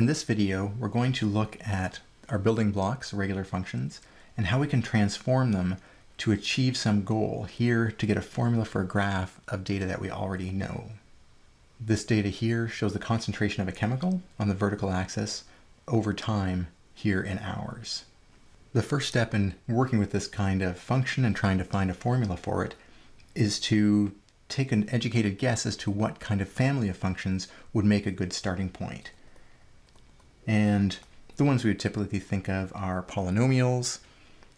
In this video, we're going to look at our building blocks, regular functions, and how we can transform them to achieve some goal, here to get a formula for a graph of data that we already know. This data here shows the concentration of a chemical on the vertical axis over time here in hours. The first step in working with this kind of function and trying to find a formula for it is to take an educated guess as to what kind of family of functions would make a good starting point. And the ones we would typically think of are polynomials.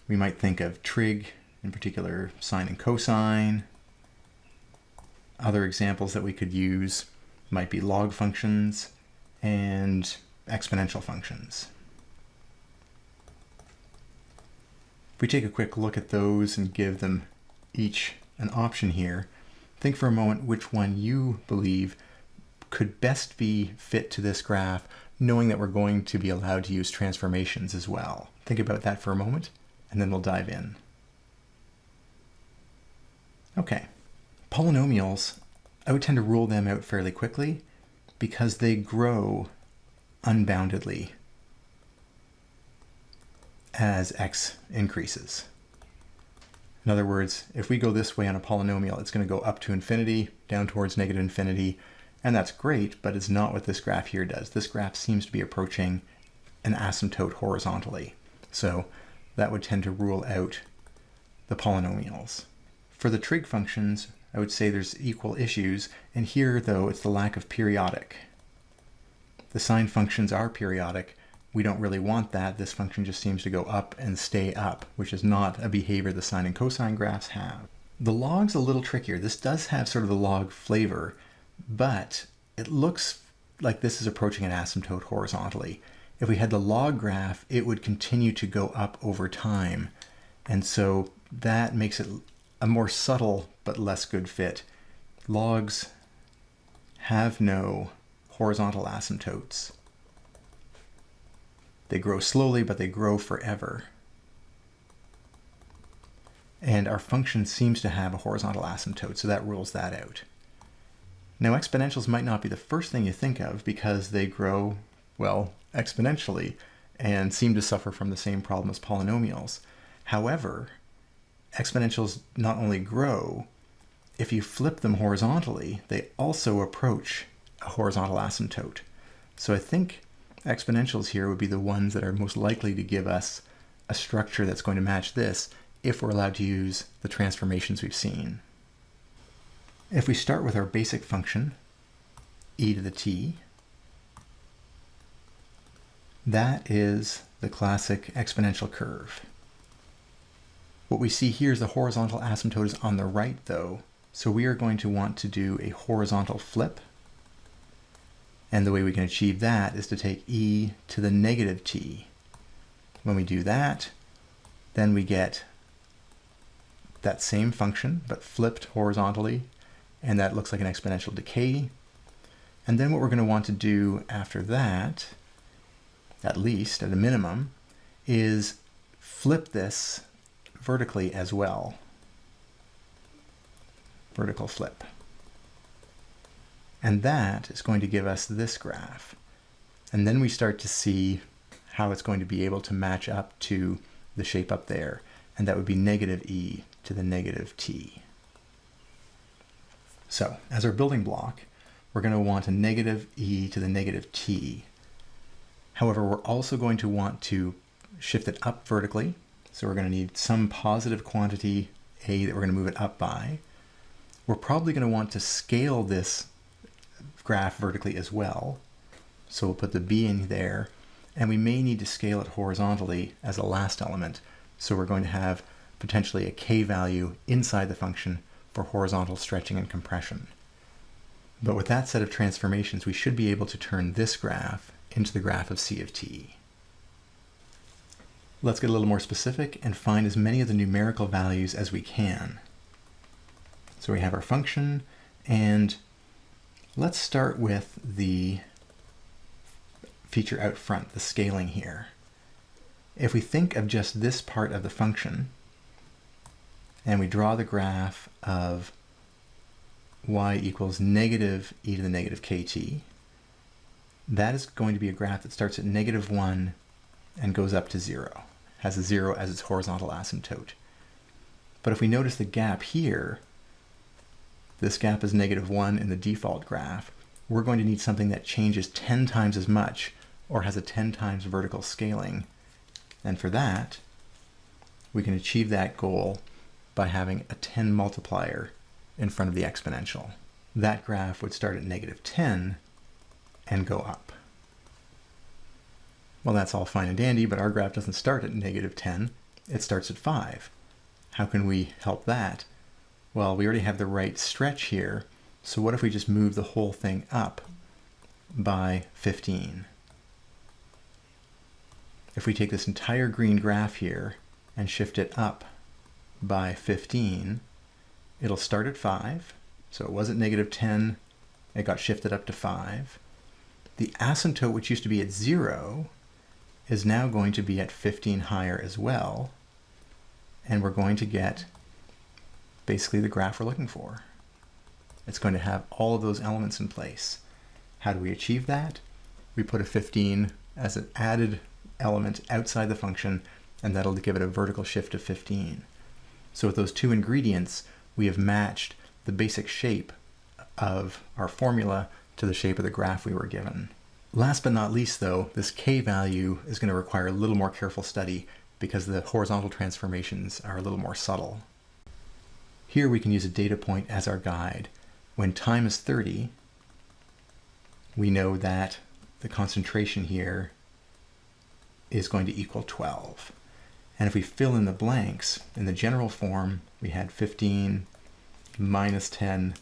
We might think of trig, in particular sine and cosine. Other examples that we could use might be log functions and exponential functions. If we take a quick look at those and give them each an option here, think for a moment which one you believe could best be fit to this graph, knowing that we're going to be allowed to use transformations as well. Think about that for a moment, and then we'll dive in. Okay, polynomials, I would tend to rule them out fairly quickly because they grow unboundedly as x increases. In other words, if we go this way on a polynomial, it's going to go up to infinity, down towards negative infinity, and that's great, but it's not what this graph here does. This graph seems to be approaching an asymptote horizontally, so that would tend to rule out the polynomials. For the trig functions, I would say there's equal issues, and here, though, it's the lack of periodic. The sine functions are periodic. We don't really want that. This function just seems to go up and stay up, which is not a behavior the sine and cosine graphs have. The log's a little trickier. This does have sort of the log flavor, but it looks like this is approaching an asymptote horizontally. If we had the log graph, it would continue to go up over time, and so that makes it a more subtle but less good fit. Logs have no horizontal asymptotes. They grow slowly, but they grow forever. And our function seems to have a horizontal asymptote, so that rules that out. Now, exponentials might not be the first thing you think of because they grow, well, exponentially and seem to suffer from the same problem as polynomials. However, exponentials not only grow, if you flip them horizontally, they also approach a horizontal asymptote. So I think exponentials here would be the ones that are most likely to give us a structure that's going to match this if we're allowed to use the transformations we've seen. If we start with our basic function, e to the t, that is the classic exponential curve. What we see here is the horizontal asymptote is on the right, though, so we are going to want to do a horizontal flip. And the way we can achieve that is to take e to the negative t. When we do that, then we get that same function, but flipped horizontally, and that looks like an exponential decay. And then what we're going to want to do after that, at least at a minimum, is flip this vertically as well. Vertical flip. And that is going to give us this graph. And then we start to see how it's going to be able to match up to the shape up there. And that would be negative e to the negative t. So as our building block, we're going to want a negative e to the negative t. However, we're also going to want to shift it up vertically. So we're going to need some positive quantity a that we're going to move it up by. We're probably going to want to scale this graph vertically as well. So we'll put the b in there, and we may need to scale it horizontally as a last element. So we're going to have potentially a k value inside the function for horizontal stretching and compression. But with that set of transformations, we should be able to turn this graph into the graph of c of t. Let's get a little more specific and find as many of the numerical values as we can. So we have our function, and let's start with the feature out front, the scaling here. If we think of just this part of the function, and we draw the graph of y equals negative e to the negative kt, That is going to be a graph that starts at -1 and goes up to 0, has a 0 as its horizontal asymptote. But if we notice the gap here, this gap is -1 in the default graph, we're going to need something that changes 10 times as much or has a 10 times vertical scaling. And for that, we can achieve that goal by having a 10 multiplier in front of the exponential. That graph would start at -10 and go up. Well, that's all fine and dandy, but our graph doesn't start at -10, it starts at 5. How can we help that? Well, we already have the right stretch here, so what if we just move the whole thing up by 15? If we take this entire green graph here and shift it up by 15, it'll start at 5, so it was at -10, it got shifted up to 5. The asymptote, which used to be at 0, is now going to be at 15 higher as well, and we're going to get basically the graph we're looking for. It's going to have all of those elements in place. How do we achieve that? We put a 15 as an added element outside the function, and that'll give it a vertical shift of 15. So with those two ingredients, we have matched the basic shape of our formula to the shape of the graph we were given. Last but not least though, this k value is going to require a little more careful study because the horizontal transformations are a little more subtle. Here we can use a data point as our guide. When time is 30, we know that the concentration here is going to equal 12. And if we fill in the blanks, in the general form, we had 15 minus 10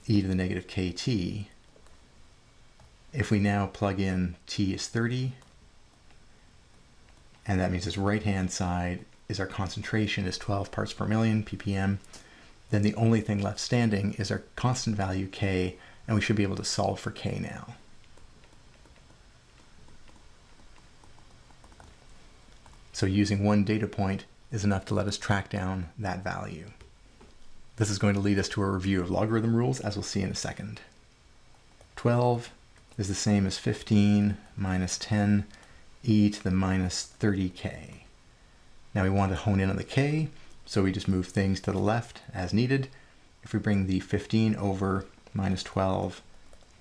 e to the negative kt. If we now plug in t is 30, and that means this right-hand side is our concentration is 12 parts per million, ppm, then the only thing left standing is our constant value k, and we should be able to solve for k now. So using one data point is enough to let us track down that value. This is going to lead us to a review of logarithm rules, as we'll see in a second. 12 is the same as 15 minus 10 e to the minus 30k. Now we want to hone in on the k, so we just move things to the left as needed. If we bring the 15 over minus 12,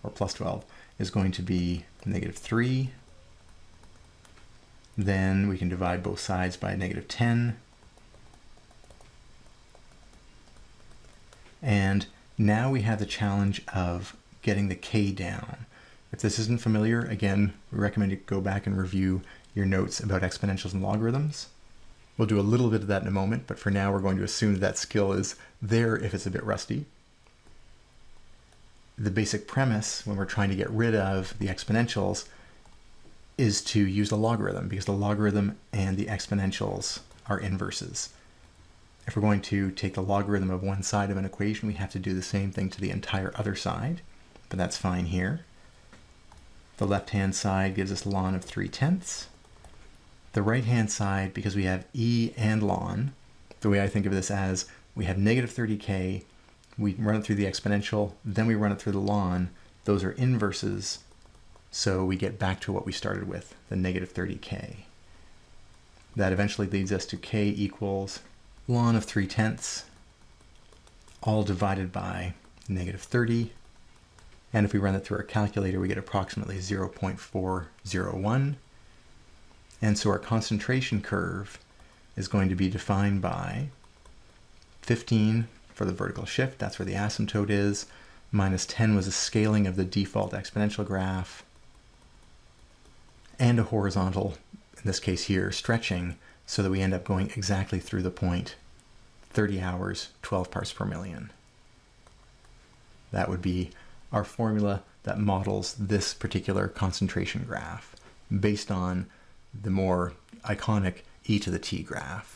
or plus 12, is going to be -3. Then we can divide both sides by -10. And now we have the challenge of getting the k down. If this isn't familiar, again, we recommend you go back and review your notes about exponentials and logarithms. We'll do a little bit of that in a moment, but for now we're going to assume that that skill is there if it's a bit rusty. The basic premise when we're trying to get rid of the exponentials is to use the logarithm, because the logarithm and the exponentials are inverses. If we're going to take the logarithm of one side of an equation, we have to do the same thing to the entire other side, but that's fine here. The left-hand side gives us ln of 3/10. The right-hand side, because we have e and ln, the way I think of this as we have -30k, we run it through the exponential, then we run it through the ln. Those are inverses, so we get back to what we started with, the -30k. That eventually leads us to k equals ln of 3/10, all divided by -30. And if we run it through our calculator, we get approximately 0.401. And so our concentration curve is going to be defined by 15 for the vertical shift, that's where the asymptote is, minus 10 was a scaling of the default exponential graph, and a horizontal, in this case here, stretching, so that we end up going exactly through the point, 30 hours, 12 parts per million. That would be our formula that models this particular concentration graph, based on the more iconic e to the t graph.